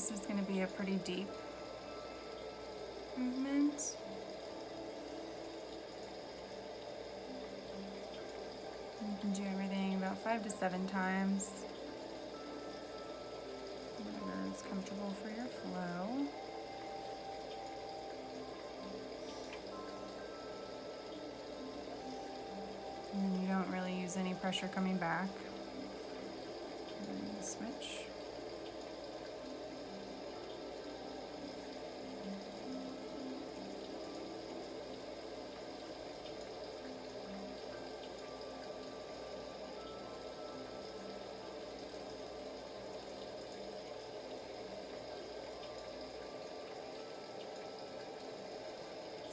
This is going to be a pretty deep movement. You can do everything about 5 to 7 times. Whatever is comfortable for your flow. And then you don't really use any pressure coming back. Switch.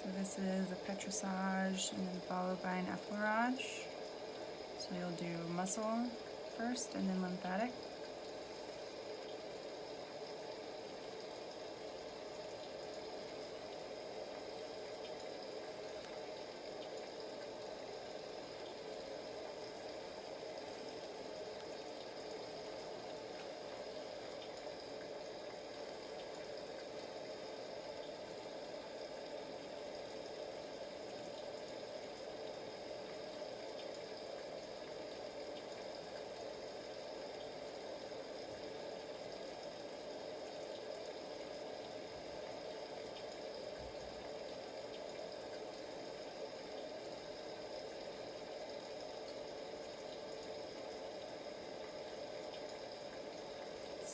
So this is a Petrissage and then followed by an Effleurage. So you'll do muscle first and then lymphatic.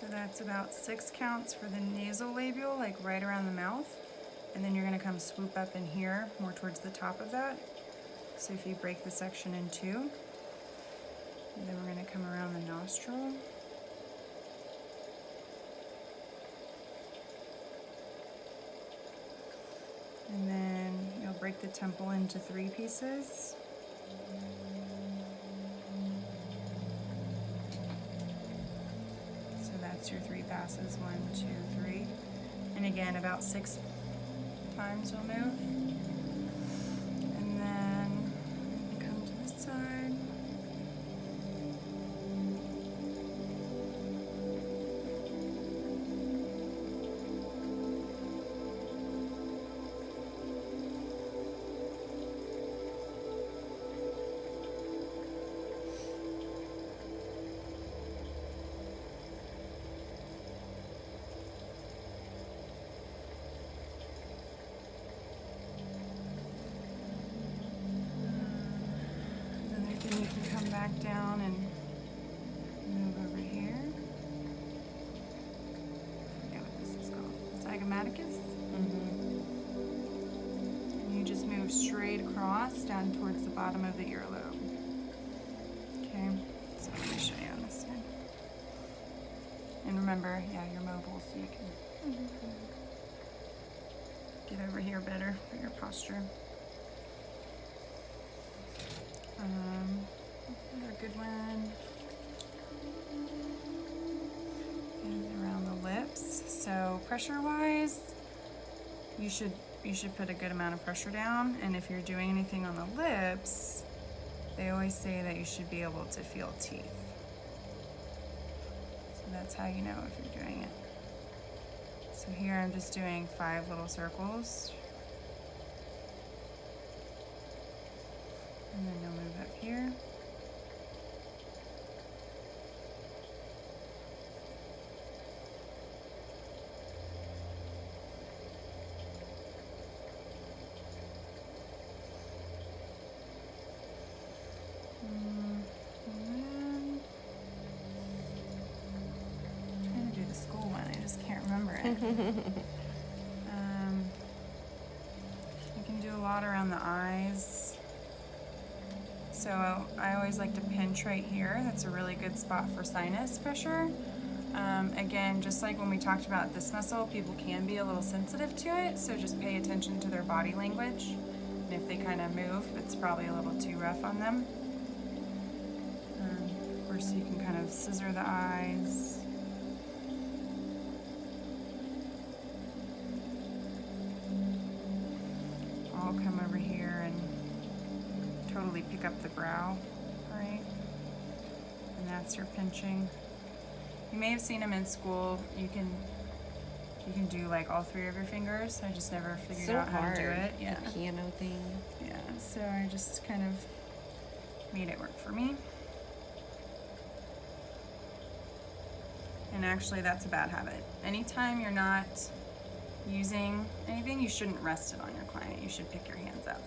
So that's about 6 counts for the nasolabial, like right around the mouth. And then you're gonna come swoop up in here, more towards the top of that. So if you break the section in 2, and then we're gonna come around the nostril. And then you'll break the temple into 3 pieces. That's your 3 passes, 1, 2, 3. And again, about 6 times you'll move. And then come to the side. Then you can come back down and move over here. I forget what this is called. Zygomaticus. And you just move straight across down towards the bottom of the earlobe. Okay, so let me show you on this side. And remember, yeah, you're mobile, so you can get over here better for your posture. Another good one is around the lips. So pressure-wise, you should put a good amount of pressure down. And if you're doing anything on the lips, they always say that you should be able to feel teeth. So that's how you know if you're doing it. So here I'm just doing 5 little circles. And then you'll move up here. And then I'm trying to do the school one, I just can't remember it. You can do a lot around the eyes. So I always like to pinch right here. That's a really good spot for sinus pressure. Again, just like when we talked about this muscle, people can be a little sensitive to it, so just pay attention to their body language. And if they kind of move, it's probably a little too rough on them. Of course, you can kind of scissor the eyes. I'll come over here and totally pick up the brow, right? And that's your pinching. You may have seen them in school. You can You can do like all 3 of your fingers. I just never figured So out how hard. to do it. Yeah. The piano thing. Yeah, so I just kind of made it work for me. And actually that's a bad habit. Anytime you're not using anything, you shouldn't rest it on your client. You should pick your hands up.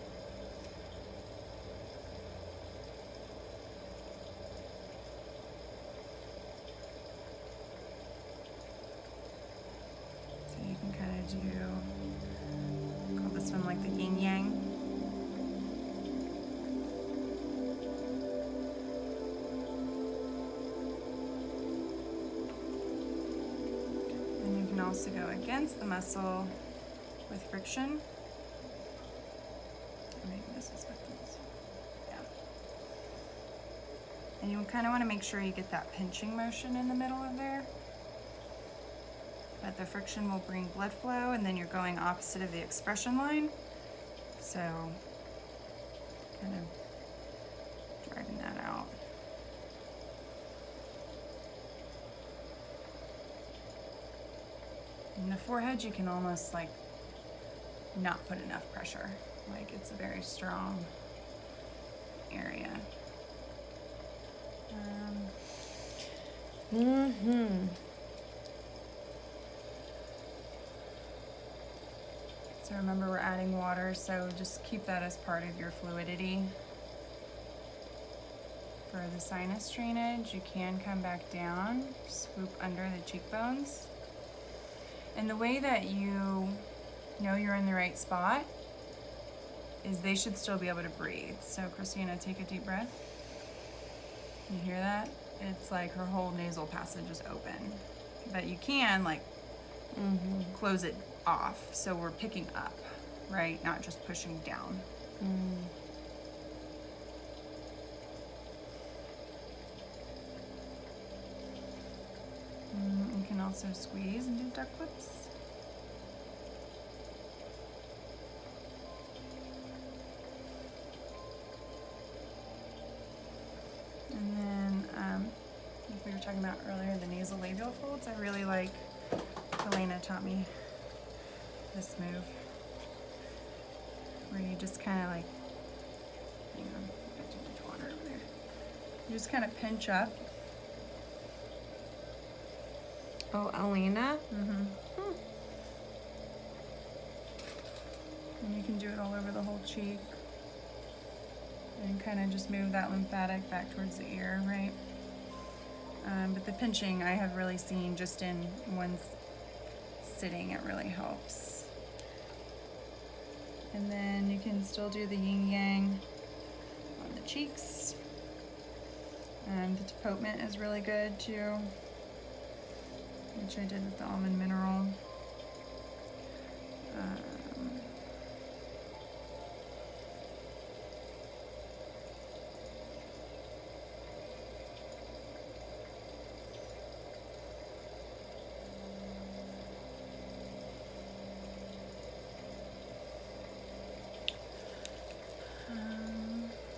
So you can kind of do, call this one like the yin yang. And you can also go against the muscle with friction. Maybe this is with this. Yeah. And you kind of want to make sure you get that pinching motion in the middle of there. But the friction will bring blood flow, and then you're going opposite of the expression line. So, kind of driving that out. In the forehead, you can almost like not put enough pressure. Like it's a very strong area. So remember, we're adding water, so just keep that as part of your fluidity. For the sinus drainage, you can come back down, swoop under the cheekbones. And the way that you know you're in the right spot is they should still be able to breathe. So Christina, take a deep breath. You hear that? It's like her whole nasal passage is open. But you can like close it off. So we're picking up, right? Not just pushing down. You can also squeeze and do duck lips. And then, like we were talking about earlier, the nasal labial folds. I really like, Elena taught me this move, where you just kind of like, hang on, I got too much water over there. You just kind of pinch up. Oh, Elena? And you can do it all over the whole cheek. And kind of just move that lymphatic back towards the ear, right? But the pinching, I have really seen just in one sitting, it really helps. And then you can still do the yin yang on the cheeks. The deportment is really good too, which I did with the almond mineral.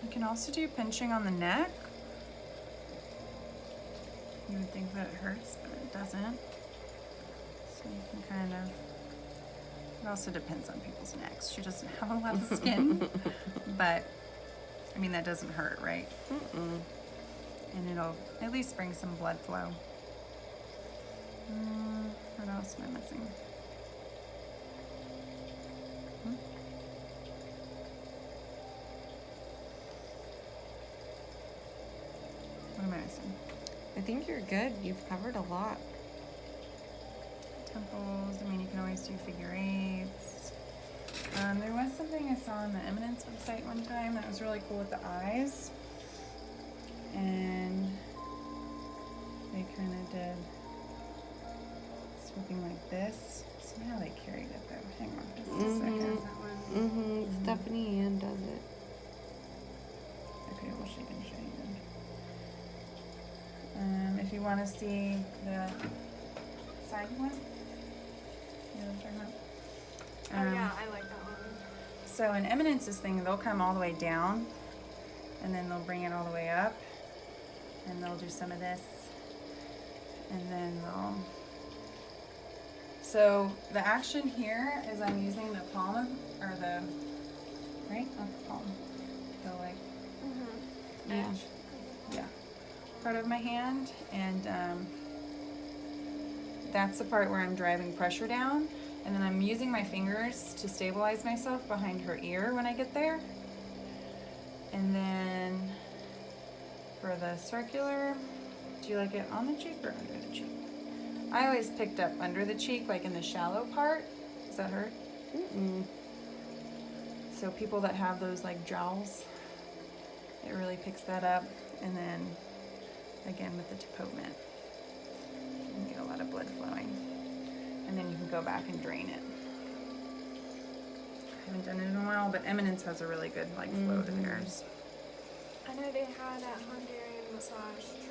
You can also do pinching on the neck. You would think that it hurts, but it doesn't. So you can kind of, it also depends on people's necks. She doesn't have a lot of skin, but I mean, that doesn't hurt, right? And it'll at least bring some blood flow. What else am I missing? What am I missing? I think you're good. You've covered a lot. Temples, I mean, you can always do figure eights. There was something I saw on the Eminence website one time that was really cool with the eyes. And they kind of did swooping like this. Somehow they carried it though. Hang on just a second. That one. Stephanie Ann does it. Okay, well, she can show you. If you want to see the side one, you know what I'm talking about? Oh yeah, I like that one. So in Eminence's thing, they'll come all the way down, and then they'll bring it all the way up, and they'll do some of this, and then they'll So the action here is I'm using the palm of, or the, right? Not the palm. The like Yeah. edge. Yeah. Part of my hand. And that's the part where I'm driving pressure down. And then I'm using my fingers to stabilize myself behind her ear when I get there. And then for the circular, do you like it on the cheek or under the cheek? I always picked up under the cheek, like in the shallow part. Does that hurt? Mm-mm. So people that have those like jowls, it really picks that up. And then again with the tapotement, you can get a lot of blood flowing. And then you can go back and drain it. I haven't done it in a while, but Eminence has a really good like flow to theirs. I know they had a Hungarian massage treatment